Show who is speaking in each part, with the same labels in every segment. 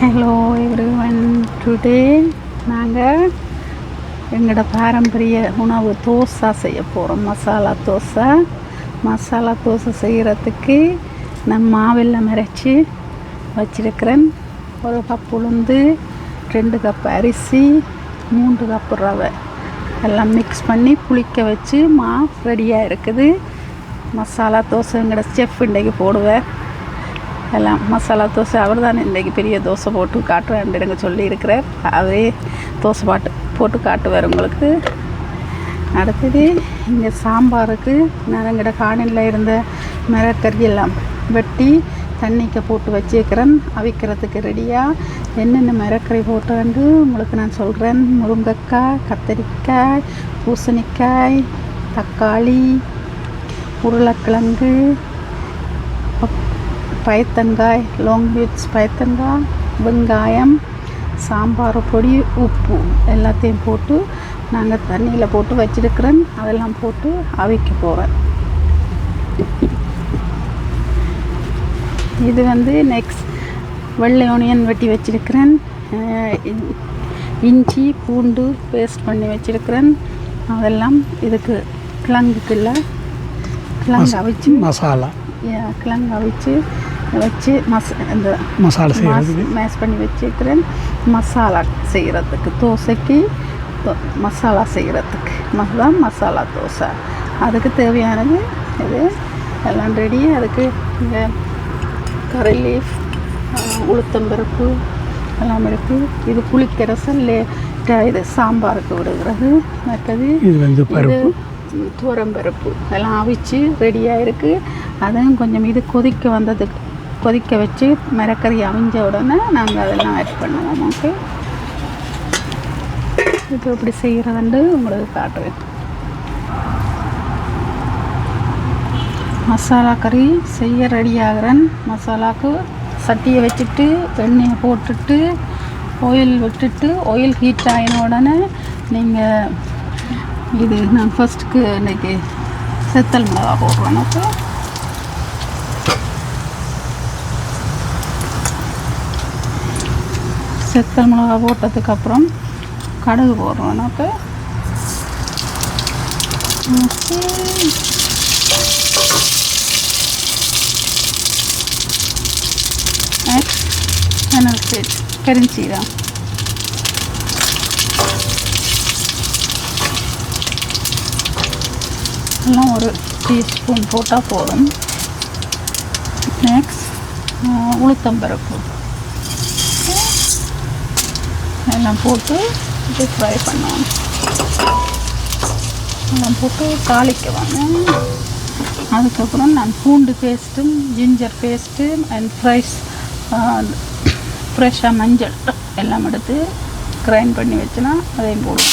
Speaker 1: Hello everyone, today நாங்கள் எங்களோட பாரம்பரிய உணவு தோசை செய்ய போகிறோம். மசாலா தோசை செய்கிறதுக்கு நான் மாவெல்லாம் அரைச்சி வச்சிருக்கிறேன். 1 கப் உளுந்து, 2 கப் அரிசி, 3 கப் ரவை எல்லாம் மிக்ஸ் பண்ணி புளிக்க வச்சு ரெடியாக இருக்குது. மசாலா தோசை எங்களோட செஃப் இன்றைக்கு போடுவேன். எல்லாம் மசாலா தோசை அவர் தான் இன்றைக்கி பெரிய தோசை போட்டு காட்டுவேன் எனக்கு சொல்லியிருக்கிறார். அவரே தோசை போட்டு காட்டுவார் உங்களுக்கு. அடுத்தது இங்கே சாம்பாருக்கு நான் எங்கள்கிட்ட காணியில் இருந்த மிளகறி எல்லாம் வெட்டி தண்ணிக்கு போட்டு வச்சுக்கிறேன். அவிக்கிறதுக்கு ரெடியாக என்னென்ன மிளகறி போட்டேன்னு உங்களுக்கு நான் சொல்கிறேன். முருங்கைக்காய், கத்தரிக்காய், பூசணிக்காய், தக்காளி, உருளைக்கிழங்கு, பைத்தங்காய், லாங் பீட்ஸ் பைத்தங்காய், வெங்காயம், சாம்பார் பொடி, உப்பு எல்லாத்தையும் போட்டு நாங்கள் தண்ணியில் போட்டு வச்சிருக்கிறேன். அதெல்லாம் போட்டு அவிக்க போகிறேன். இது நெக்ஸ்ட் வெள்ளை ஆனியன் வெட்டி வச்சிருக்கிறேன். இஞ்சி பூண்டு பேஸ்ட் பண்ணி வச்சிருக்கிறேன். அதெல்லாம் இதுக்கு கிழங்கு அவிச்சு
Speaker 2: மசாலா
Speaker 1: கிழங்கு அவிச்சு வச்சு இந்த
Speaker 2: மசாலா
Speaker 1: மேஷ் பண்ணி வச்சுக்கிறேன். மசாலா செய்கிறதுக்கு தோசைக்கு மசாலா செய்கிறதுக்கு தான் மசாலா தோசை. அதுக்கு தேவையானது இது எல்லாம் ரெடி. அதுக்கு இந்த கறி லீஃப், உளுத்தம்பருப்பு எல்லாம் இருக்குது. இது புளிக்கரசல், இது சாம்பாருக்கு விடுகிறது. மற்றது இது துவரம்பருப்பு எல்லாம் அவிச்சு ரெடியாக இருக்குது. அதுவும் கொஞ்சம் இது கொதிக்க வச்சு மிளகறி அவிஞ்ச உடனே நாங்கள் அதெல்லாம் ஆட் பண்ணுவோம். ஓகே, இது எப்படி செய்கிறதுண்டு உங்களுக்கு காட்டுவேன். மசாலா கறி செய்ய ரெடி ஆகிறேன். மசாலாவுக்கு சட்டியை வச்சுட்டு எண்ணெயை போட்டுட்டு ஆயில் விட்டுட்டு ஆயில் ஹீட் ஆகின உடனே நீங்கள் இது நான் ஃபஸ்ட்டுக்கு இன்றைக்கி செத்தல் மிளகா போடுறேன். ஓகே, செத்தல் மிளகா போட்டதுக்கப்புறம் கடுகு போடுறோம். ஓகே, கரிஞ்சீரகம், எல்லாம் 1 டீஸ்பூன் போட்டால் போதும். நெக்ஸ்ட் உளுத்தம்பருப்பு எல்லாம் போட்டு இது ஃப்ரை பண்ணுவோம். எல்லாம் போட்டு தாளிக்குவாங்க. அதுக்கப்புறம் நான் பூண்டு பேஸ்ட்டும் ஜிஞ்சர் பேஸ்ட்டு அண்ட் ஃப்ரெஷ்ஷாக மஞ்சள் எல்லாம் எடுத்து கிரைண்ட் பண்ணி வச்சுனா அதையும் போடுவோம்.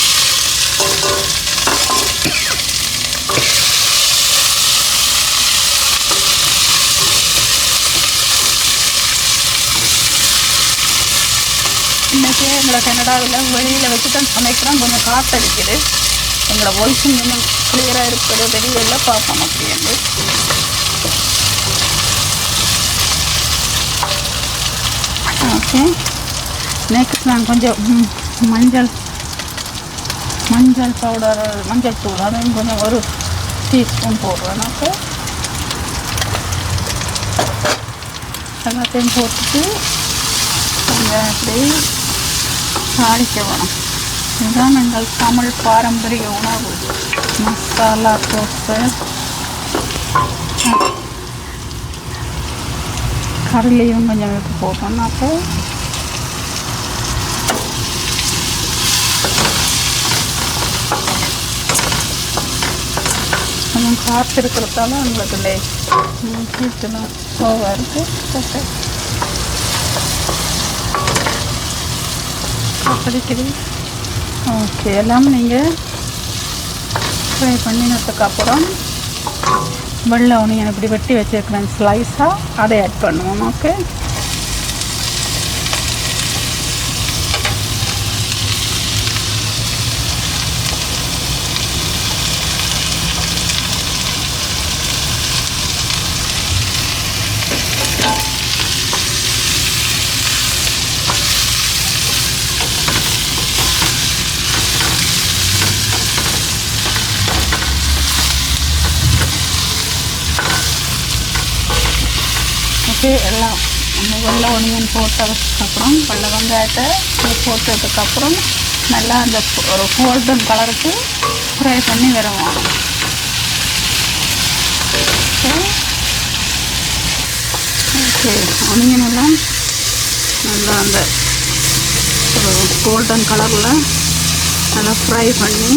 Speaker 1: இன்றைக்கி எங்களை கனடாவில் வெளியில் வச்சு தான் சமைக்கிறோம். கொஞ்சம் காற்றடிக்குது. எங்களோட வாய்ஸும் கொஞ்சம் கிளியராக இருக்கிறது தெரியல. பார்ப்போம் அப்படின்னு. ஓகே, நெக்ஸ்ட் நான் கொஞ்சம் மஞ்சள் பவுடர், மஞ்சள் தூள் அதையும் கொஞ்சம் 1 டீஸ்பூன் போடுறேன். ஓகே, எல்லாத்தையும் போட்டுட்டு கொஞ்சம் அப்படி தாளிக்க வேணும். இதுதான் எங்கள் தமிழ் பாரம்பரிய உணவு மசாலா தோசை. கறிலையும் கொஞ்சம் எடுத்து போட்டோம்னா அப்போ கொஞ்சம் காற்று இருக்கிறதால உங்களுக்கு ஹீட்டெல்லாம் ஸ்லோவாக இருக்குது. படிக்குது. ஓகே, எல்லாம் நீங்கள் ஃப்ரை பண்ணினதுக்கப்புறம் வெள்ளை ஆனியன் இப்படி வெட்டி வச்சுருக்கிறேன் ஸ்லைஸாக, அதை ஆட் பண்ணுவோம். ஓகே, ஓகே, எல்லாம் நம்ம வெள்ளை ஒனியன் போட்டதுக்கப்புறம் வெள்ளை வெங்காயத்தை போட்டதுக்கப்புறம் நல்லா அந்த ஒரு கோல்டன் கலருக்கு ஃப்ரை பண்ணி வருவோம். ஓகே, ஒனியன் எல்லாம் நல்லா அந்த ஒரு கோல்டன் கலரில் நல்லா ஃப்ரை பண்ணி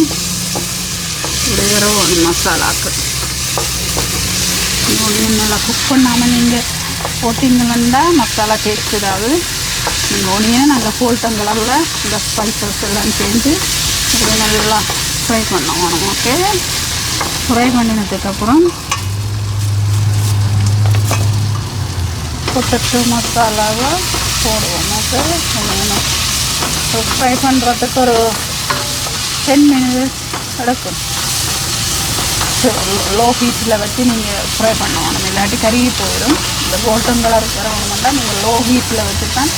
Speaker 1: விடுகிறோம் மசாலாவுக்கு. ஒனியன் நல்லா குக் பண்ணாமல் நீங்கள் போட்டிங்கன்னா மசாலா டேஸ்ட் ஏதாவது. நீங்கள் ஒனியன் நல்லா கோல்டன் கலரில் இந்த ஸ்பைசஸ் எல்லாம் சேர்ந்து இப்படி நல்லா ஃப்ரை பண்ணணும். ஓகே, ஃப்ரை பண்ணினதுக்கப்புறம் பொட்டேட்டோ மசாலாவை போடுவோம். ஓகே, ஃப்ரை பண்ணுறதுக்கு ஒரு 10 மினிட்ஸ் எடுக்கும். லோ ஹீட்டில் வச்சு நீங்கள் ஃப்ரை பண்ணணும், இல்லாட்டி கருகி போயிடும். இந்த கோல்டன் கலர் வரணும்னா நீங்கள் லோ ஹீட்டில் வச்சு தான்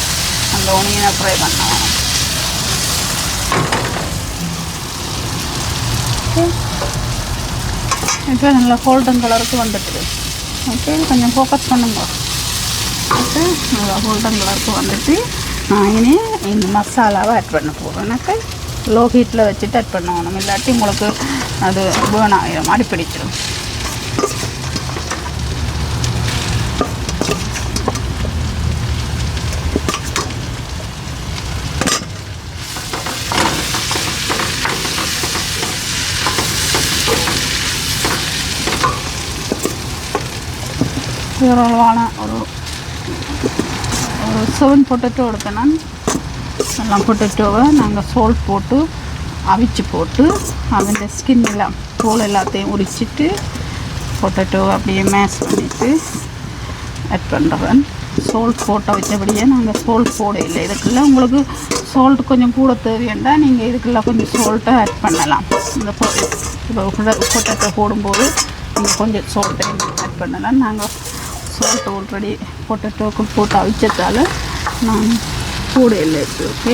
Speaker 1: அந்த ஒனியனை ஃப்ரை பண்ணணும். இப்போ நல்லா கோல்டன் கலருக்கு வந்துட்டு. ஓகே, கொஞ்சம் ஃபோக்கஸ் பண்ணுங்க. ஓகே, நல்லா கோல்டன் கலருக்கு வந்துட்டு நான் இனி இந்த மசாலாவை ஆட் பண்ண போகிறேன். எனக்கு லோ ஹீட்டில் வச்சுட்டு ஆட் பண்ணணும், இல்லாட்டி உங்களுக்கு அது வேணாயிரும், அடிப்பிடிச்சிடும். ஓரளவான ஒரு 7 பொட்டேட்டோ எடுக்கணும். எல்லாம் பொட்டேட்டோவை நாங்கள் சோல்ட் போட்டு அவிச்சு போட்டு அதில் ஸ்கின் எல்லாம் தோல் எல்லாத்தையும் உரிச்சிட்டு பொட்டேட்டோவை அப்படியே மேஷ் பண்ணிவிட்டு ஆட் பண்ணுறேன். சோல்ட் போட்ட வச்சபடியே நாங்கள் சோல்ட் போட இல்லை. இதுக்குள்ள உங்களுக்கு சோல்ட் கொஞ்சம் கூட தேவையாண்டா நீங்கள் இதுக்குள்ள கொஞ்சம் சோல்ட்டை ஆட் பண்ணலாம். இந்த பொட்டேட்டோ போடும்போது நீங்கள் கொஞ்சம் சோல்ட்டை ஆட் பண்ணலாம். நாங்கள் சோல்ட் ஆல்ரெடி பொட்டேட்டோக்கு போட்டு அவிச்சதால் நான் கூட இல்லை. ஓகே,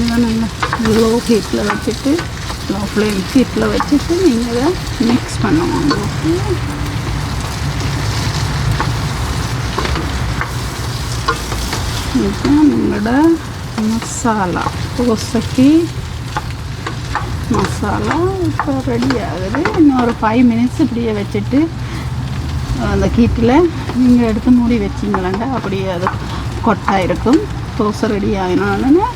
Speaker 1: இதை நல்லா லோ ஹீட்டில் வச்சுட்டு லோ ஃப்ளேம் ஹீட்டில் வச்சுட்டு நீங்கள் இதை மிக்ஸ் பண்ணுவாங்க. ஓகே, இதுதான் நம்மளோட மசாலா தோசைக்கு மசாலா இப்போ ரெடி ஆகுது. இன்னும் ஒரு 5 மினிட்ஸ் இப்படியே வச்சுட்டு அந்த ஹீட்டில் நீங்கள் எடுத்து மூடி வச்சிங்களேங்க அப்படியே அது கொட்டாக இருக்கும். தோசை ரெடி ஆகினாலுமே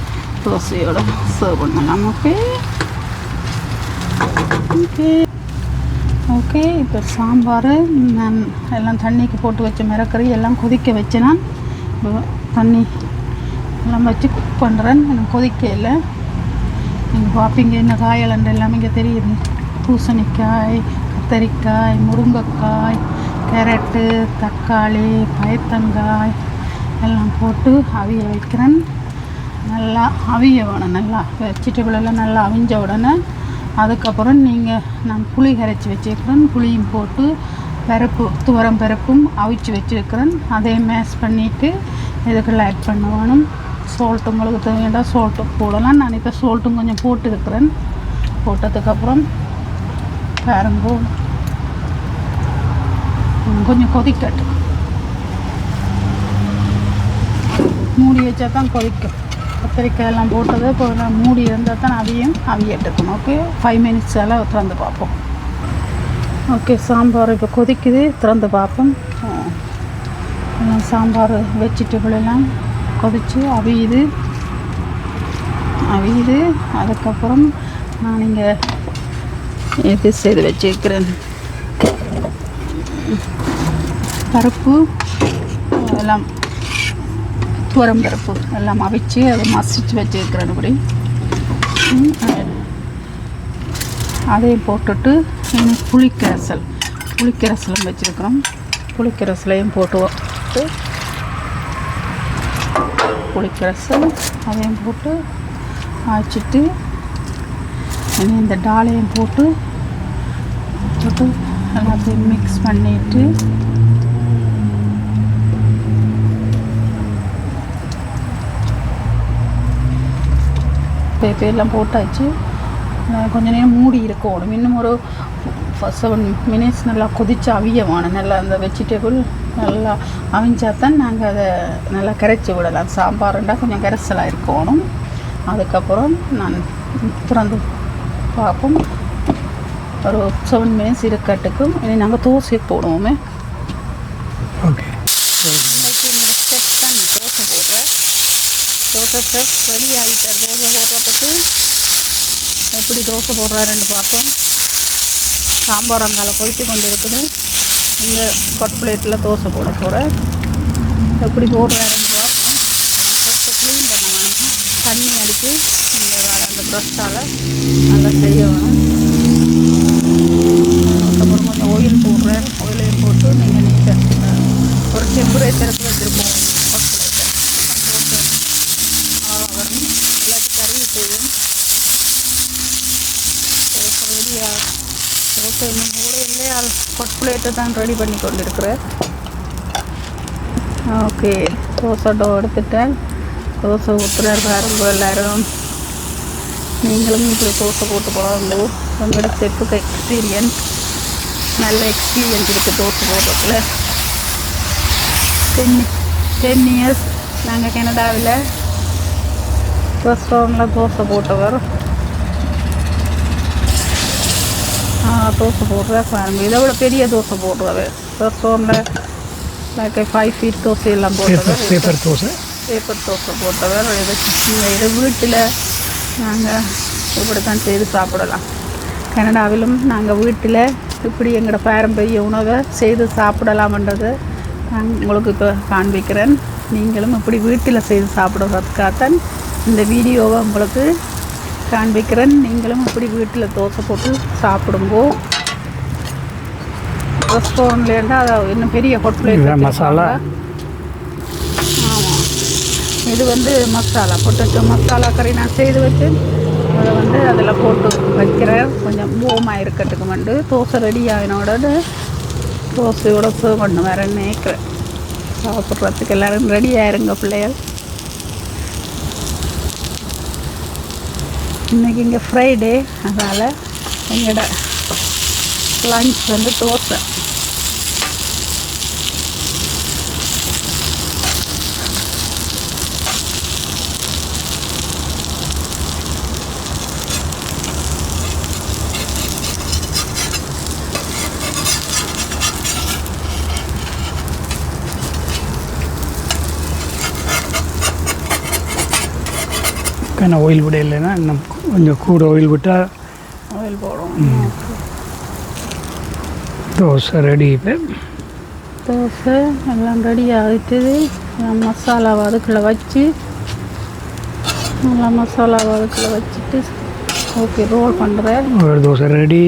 Speaker 1: தோசையோட சர்வ் பண்ணலாம். ஓகே ஓகே ஓகே இப்போ சாம்பார் நான் எல்லாம் தண்ணிக்கு போட்டு வச்ச மிரக்கறி எல்லாம் கொதிக்க வச்சு நான் தண்ணி எல்லாம் வச்சு குக் பண்ணுறேன். எனக்கு கொதிக்க இல்லை. நீங்கள் பார்ப்பீங்க என்ன காயலண்டு எல்லாமே இங்கே தெரியுது. பூசணிக்காய், கத்தரிக்காய், முருங்கைக்காய், கேரட்டு, தக்காளி, பயத்தங்காய் எல்லாம் போட்டு அவிய வைக்கிறேன். நல்லா அவிய வேணும். நல்லா வெஜிடபிள் எல்லாம் நல்லா அவிஞ்ச உடனே அதுக்கப்புறம் நான் புளி கரைச்சி வச்சுருக்கிறேன். புளியும் போட்டு துவரம் பருப்பும் அவிச்சு வச்சுருக்கிறேன். அதையும் மேஷ் பண்ணிவிட்டு இதுக்குள்ள ஆட் பண்ண வேணும். சோல்ட்டு உங்களுக்கு தேவையா சோல்ட்டு போடலாம். நான் இப்போ சோல்ட்டும் கொஞ்சம் போட்டுருக்கிறேன். போட்டதுக்கப்புறம் பாருங்க கொஞ்சம் கொதிக்கட்டும். மூடி வச்சா தான் கொதிக்கும். கத்திரிக்காய் எல்லாம் போட்டது இப்போ மூடி இருந்தால் தான் அவியட்டுக்கும். ஓகே, 5 மினிட்ஸ் எல்லாம் திறந்து பார்ப்போம். ஓகே, சாம்பார் இப்போ கொதிக்குது. திறந்து பார்ப்போம். எல்லாம் சாம்பார் வெஜிடபிள் எல்லாம் கொதித்து அவியுது. அதுக்கப்புறம் நான் இங்கே இது செய்து வச்சுருக்கிறேன். பருப்பு எல்லாம் துவரம் பருப்பு எல்லாம் அவிச்சு அதை மசிச்சு வச்சுருக்கிறேன். இப்படி அதையும் போட்டுட்டு இன்னும் புளிக்கரசலும் வச்சுருக்கிறோம். புளிக்கரசலையும் போட்டு புளிக்கரசல் அதையும் போட்டு வச்சுட்டு இந்த டாலையும் போட்டு எல்லாத்தையும் மிக்ஸ் பண்ணிவிட்டு பேப்பெல்லாம் போட்டாச்சு. கொஞ்ச நேரம் மூடி இருக்கணும். இன்னும் ஒரு 7 minutes நல்லா கொதிச்சு அவியமான நல்லா அந்த வெஜிடபிள் நல்லா அவிஞ்சாதான் நாங்கள் அதை நல்லா கரைச்சி விடலாம். சாம்பார்ண்டா கொஞ்சம் கரைசலாக இருக்கணும். அதுக்கப்புறம் நான் திறந்து பார்ப்போம். ஒரு 7 minutes இருக்கட்டுக்கும். இனி நாங்கள் தோசை போடுவோமே.
Speaker 2: ஓகே,
Speaker 1: தோசை போடுறேன். தோசை ஸ்டெப் ரெடி ஆகிட்டார். தோசை போடுறதுக்கு எப்படி தோசை போடுறாருன்னு பார்ப்போம். சாம்பார் அங்கால போயிட்டு கொண்டு இருக்குது. இந்த கொட் பிளேட்டில் தோசை போட போகிறேன். எப்படி போடுறாருன்னு பார்ப்போம். ஃபஸ்ட்டு க்ளீன் பண்ண வேணும். தண்ணி அடித்து இந்த அந்த ப்ரஷ்ஷால் நல்லா செய்ய வேணும். அதுக்கப்புறம் கொஞ்சம் ஆயில் போடுறேன். ஆயிலையும் போட்டு நீங்கள் ஒரு டெம்பரேச்சருக்கு வச்சுருப்போம். கொட் பிளேட்டை போட்டு அழகாக வரும். இல்லாட்டி கறி செய்யும். தோசை இன்னும் கூட இல்லையா, கொட் பிளேட்டை தான் ரெடி பண்ணி கொண்டு இருக்கிறேன். ஓகே, தோசை டோ எடுத்துட்டேன். தோசை ஊற்றுறாரு பாருங்க எல்லோரும். நீங்களும் இப்படி தோசை போட்டு போகிறாங்க. உங்களோட செப்புக்கு எக்ஸ்பீரியன்ஸ், நல்ல எக்ஸ்பீரியன்ஸ் இருக்குது தோசை போடுறதுல. 10 years நாங்கள் கனடாவில் ரெஸ்டாரண்ட்டில் தோசை போட்டவர். தோசை போடுறேன் பாருங்க. இதை விட பெரிய தோசை போடுறவர் ரெஸ்டாரண்ட்டில் லைக் 5 feet தோசை எல்லாம் போட்டவர். பேப்பர் தோசை போட்டவர். இது வீட்டில் நாங்கள் இப்படி தான் செய்து சாப்பிடலாம். கனடாவிலும் நாங்கள் வீட்டில் இப்படி எங்களோட பாரம்பரிய உணவை செய்து சாப்பிடலாம்ன்றது நான் உங்களுக்கு இப்போ காண்பிக்கிறேன். நீங்களும் இப்படி வீட்டில் செய்து சாப்பிடுவதற்காகத்தான் இந்த வீடியோவை உங்களுக்கு காண்பிக்கிறேன். நீங்களும் இப்படி வீட்டில் தோசை போட்டு சாப்பிடுங்கோ. ரெஸ்டாரண்ட்லேருந்து அதை இன்னும் பெரிய ஹோட்டல் மசாலா. ஆமாம், இது வந்து மசாலா பொட்டேட்டோ மசாலா கறி நான் செய்து வச்சு அதை அதில் போட்டு வைக்கிறேன். கொஞ்சம் போமாக இருக்கட்டுக்கு வந்து தோசை ரெடி ஆகினோட தோசையோட சர்வ் பண்ண வேறு நினைக்கிறேன். சாப்பிட்றதுக்கு எல்லோரும் ரெடி ஆயிருங்க பிள்ளைகள். இன்றைக்கி இங்கே ஃப்ரைடே, அதனால் எங்களோட லஞ்ச் வந்து தோசை.
Speaker 2: ஆயில் விட இல்லைன்னா இன்னும் கொஞ்சம் கூட ஆயில் விட்டால்
Speaker 1: ஆயில் போடும்.
Speaker 2: தோசை ரெடி. இப்போ
Speaker 1: தோசை எல்லாம் ரெடி ஆகிட்டு மசாலாவை அதுக்குள்ளே வச்சு நல்லா மசாலாவை அதுக்குள்ளே வச்சுட்டு ஓகே ரோல் பண்ணுறேன்.
Speaker 2: ஒரு தோசை ரெடி.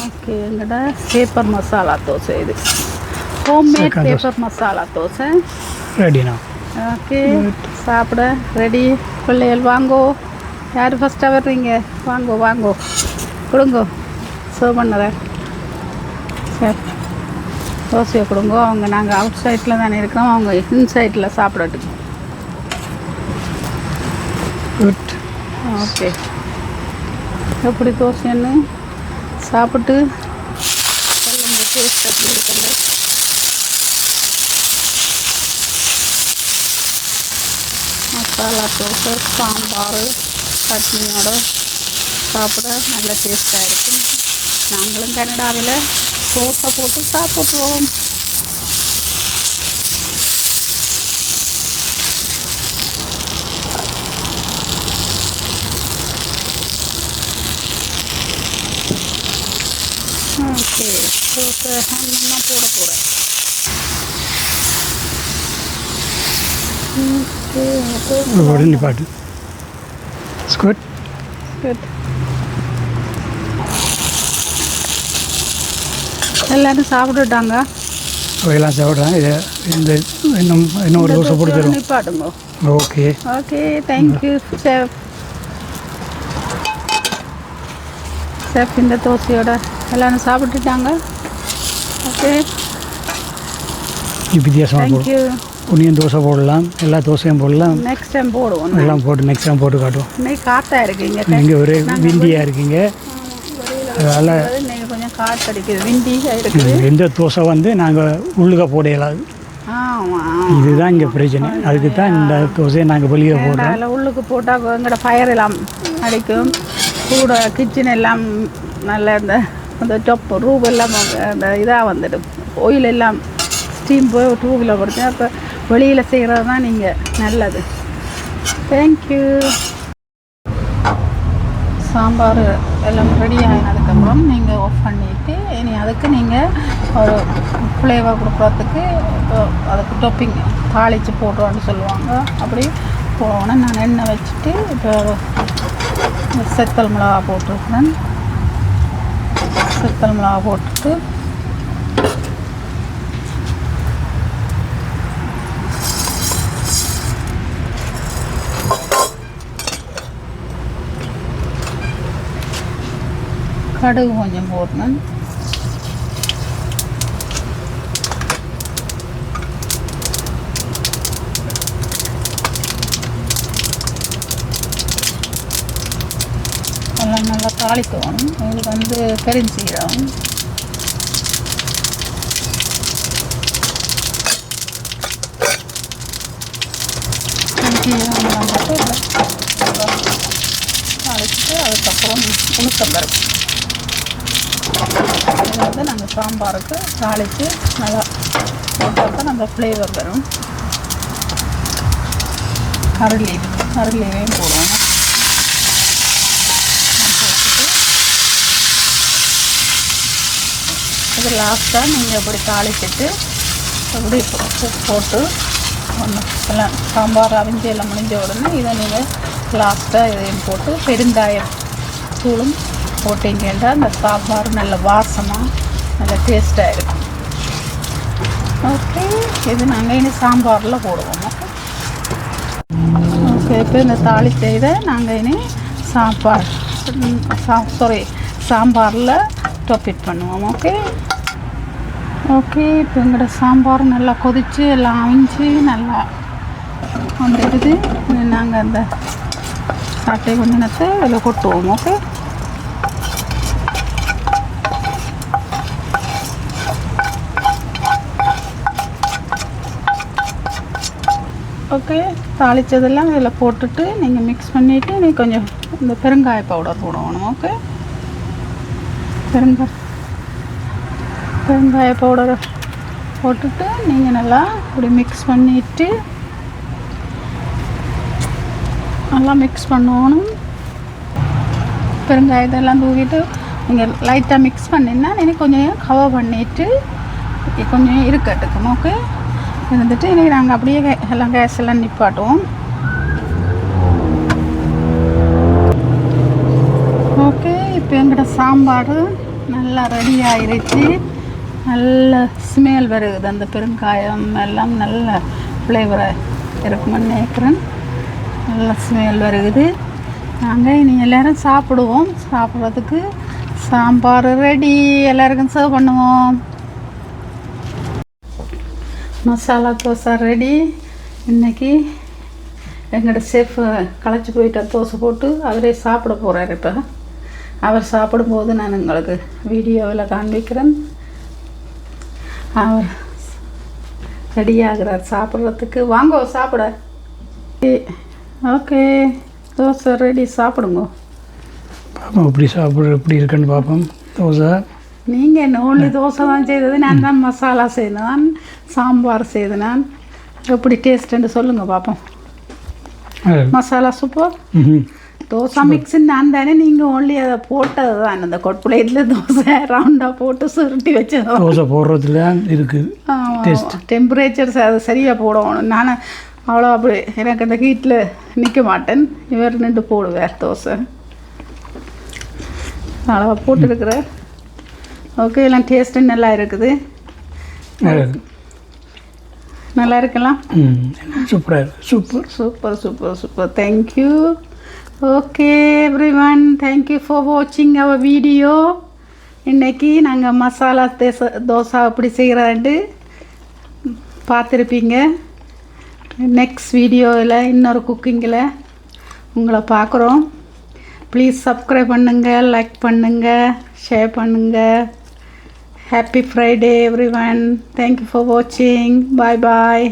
Speaker 1: ஓகே, எங்கள்கிட்ட பேப்பர் மசாலா தோசை. இது ஹோம்மேட் பேப்பர் மசாலா தோசை
Speaker 2: ரெடிண்ணா.
Speaker 1: ஓகே, சாப்பிட ரெடி. பிள்ளைகள் வாங்கோ. யார் ஃபஸ்ட்டாக வர்றீங்க? வாங்கோ கொடுங்கோ, சர்வ் பண்ணுறேன். சரி, தோசையை கொடுங்கோ. அவங்க நாங்கள் அவுட் சைட்டில் தானே இருக்கிறோம், அவங்க இன்சைட்டில் சாப்பிடட்டும்.
Speaker 2: குட்.
Speaker 1: ஓகே, எப்படி தோசைன்னு சாப்பிட்டு சொல்லுங்க டேஸ்ட் எப்படி இருக்குது. மசாலா தோசை சாம்பார் சட்னியோட சாப்பிட நல்ல டேஸ்ட்டாக இருக்கும். நாங்களும் கனடாவில் தோசை போட்டு சாப்பிட்ருவோம். ஓகே, தோசை நான் போட போகிறேன்.
Speaker 2: உடனே பாட்டு குட்.
Speaker 1: எல்லாரும் சாப்பிட்டுட்டாங்க.
Speaker 2: எல்லாம் சாப்பிட்றாங்க. இது இந்த இன்னொரு தோசை போட்டு
Speaker 1: பாடுங்க.
Speaker 2: Okay
Speaker 1: okay, thank you chef. Chef இந்த தோசையோட எல்லாரும் சாப்பிட்டுட்டாங்க. ஓகே,
Speaker 2: வித்தியாசமாக
Speaker 1: தேங்க்யூ.
Speaker 2: புனியன் தோசை போடலாம், எல்லா தோசையும் போடலாம்.
Speaker 1: நெக்ஸ்ட் டைம் போடுவோம்,
Speaker 2: எல்லாம் போட்டு நெக்ஸ்ட் டைம் போட்டு காட்டுவோம்.
Speaker 1: இன்னைக்கு காற்றா இருக்கீங்க,
Speaker 2: நீங்கள் ஒரே விண்டியாக இருக்கீங்க, அதனால்
Speaker 1: நீங்கள் கொஞ்சம் காற்றடிக்குது, விண்டியாக இருக்குது.
Speaker 2: எந்த தோசை வந்து நாங்கள் உள்ளுக போட இயலாது.
Speaker 1: ஆமாம்,
Speaker 2: இதுதான் இங்கே பிரச்சனை. அதுக்கு தான் இந்த தோசையை நாங்கள் வெளியே போடுறோம்.
Speaker 1: அதில் உள்ளுக்கு போட்டால் எங்களோட ஃபயர் எல்லாம் அடிக்கும், கூட கிச்சன் எல்லாம் நல்ல அந்த டொப் ரூப் எல்லாம் அந்த இதாக வந்துடும், ஆயில் எல்லாம் ஸ்டீம் போய் டூவில் கொடுத்து. அப்போ வெளியில் செய்கிறது தான் நீங்கள் நல்லது. தேங்க்யூ. சாம்பார் எல்லாம் ரெடி ஆகினதுக்கப்புறம் நீங்கள் ஆஃப் பண்ணிவிட்டு இனி அதுக்கு நீங்கள் ஒரு ஃப்ளேவர் கொடுக்குறதுக்கு அதுக்கு டொப்பிங் தாளித்து போடுறோன்னு சொல்லுவாங்க. அப்படி போனோன்னா நான் எண்ணெய் வச்சுட்டு இப்போ செத்தல் மிளகா போட்டிருக்கிறேன். செத்தல் மிளகா போட்டுட்டு கடுகு கொஞ்சம் போடணும். எல்லாம் நல்லா தாளிக்கணும். இது வந்து பெருஞ்சீரகம், பெருஞ்சீரகம் போட்டு தாளிச்சுட்டு அதுக்கப்புறம் உளுத்தம்பருப்பு இது வந்து நாங்கள் சாம்பாருக்கு தாளித்து நல்லா போட்டால் நம்ம ஃப்ளேவர் வரும். கருளீவையும் போடுவோம். இது லாஸ்ட்டாக நீங்கள் இப்படி தாளிச்சிட்டு இப்படி போட்டு ஒன்று எல்லாம் சாம்பார் அவிஞ்சி எல்லாம் முடிஞ்ச உடனே இதை நீங்கள் லாஸ்ட்டாக இதையும் போட்டு பெருங்காயம் தூளும் போட்டிங்கன்னா அந்த சாம்பார் நல்ல வாசமாக நல்ல டேஸ்ட்டாக இருக்கும். ஓகே, இது நாங்கள் இனி சாம்பாரில் போடுவோம். ஓகே, இப்போ இந்த தாளித்த இதை நாங்கள் இனி சாம்பாரில் டொப்பிட் பண்ணுவோம். ஓகே ஓகே, இப்போ எங்களோட சாம்பார் நல்லா கொதித்து எல்லாம் அவிஞ்சு நல்லா வந்துடுது. நாங்கள் அந்த சாட்டை கொஞ்சத்தை அதில் கொட்டுவோம். ஓகே, ஓகே, தாளித்ததெல்லாம் இதில் போட்டுட்டு நீங்கள் மிக்ஸ் பண்ணிவிட்டு நீ கொஞ்சம் இந்த பெருங்காய பவுடர் போடணும். ஓகே, பெருங்காய பவுடரை போட்டுட்டு நீங்கள் நல்லா இப்படி மிக்ஸ் பண்ணிவிட்டு நல்லா மிக்ஸ் பண்ணணும். பெருங்காயத்தெல்லாம் தூக்கிட்டு நீங்கள் லைட்டாக மிக்ஸ் பண்ணிங்கன்னா நீங்கள் கொஞ்சம் கவர் பண்ணிவிட்டு கொஞ்சம் இருக்கட்டுக்கும். ஓகே, இருந்துட்டு இன்றைக்கி நாங்கள் அப்படியே எல்லாம் கேஸ் எல்லாம் நிப்பாட்டுவோம். ஓகே, இப்போ எங்களோட சாம்பார் நல்லா ரெடி ஆகிருச்சு. நல்ல ஸ்மெல் வருது, அந்த பெருங்காயம் எல்லாம் நல்ல ஃப்ளேவராக இருக்குமென்னு நினைக்கிறேன். நல்ல ஸ்மெல் வருது. நாங்கள் இனி எல்லோரும் சாப்பிடுவோம். சாப்பிட்றதுக்கு சாம்பார் ரெடி, எல்லாருக்கும் சர்வ் பண்ணுவோம். மசாலா தோசை ரெடி. இன்றைக்கி எங்களோட செஃப் களைச்சி போயிட்டார், தோசை போட்டு அவரே சாப்பிட போகிறார். இப்போ அவர் சாப்பிடும்போது நான் உங்களுக்கு வீடியோவில் காண்பிக்கிறேன். அவர் ரெடியாகிறார் சாப்பிட்றதுக்கு. வாங்கோ சாப்பிட. ஓகே, தோசை ரெடி, சாப்பிடுங்க.
Speaker 2: பாப்போம் எப்படி சாப்பிட்ற எப்படி இருக்குன்னு பார்ப்போம். தோசை
Speaker 1: நீங்கள் என்ன ஓன்லி தோசை தான் செய்தது, நான் தான் மசாலா செய்தேன், சாம்பார் செய்தேன். எப்படி டேஸ்ட்டுன்னு சொல்லுங்கள் பார்ப்போம். மசாலா சூப்பர். தோசை மிக்ஸுன்னு நான் தானே, நீங்கள் ஓன்லி அதை போட்டது தான். அந்த கொட் பிளேட்டில் தோசை ரவுண்டாக போட்டு சுருட்டி வச்சது.
Speaker 2: தோசை போடுறதுல இருக்குது டேஸ்ட்.
Speaker 1: டெம்பரேச்சர் அது சரியாக போடணும். நான் அவ்வளோ அப்படி எனக்கு அந்த ஹீட்டில் நிற்க மாட்டேன். இவர் நின்று போடுவார் தோசை. அளவாக போட்டுருக்குறார். ஓகே, எல்லாம் டேஸ்ட்டு நல்லா இருக்குது. நல்லா இருக்கலாம்.
Speaker 2: சூப்பராக super
Speaker 1: super super super. Thank you. Okay everyone, thank you for வாட்சிங் அவர் வீடியோ. இன்றைக்கி நாங்கள் மசாலா தோசை எப்படி செய்கிறாண்டு பார்த்துருப்பீங்க. நெக்ஸ்ட் வீடியோவில் இன்னொரு குக்கிங்கில் உங்களை பார்க்குறோம். ப்ளீஸ் சப்ஸ்கிரைப் பண்ணுங்கள், லைக் பண்ணுங்கள், ஷேர் பண்ணுங்கள். Happy Friday every one. Thank you for வாட்சிங். பாய் பாய்.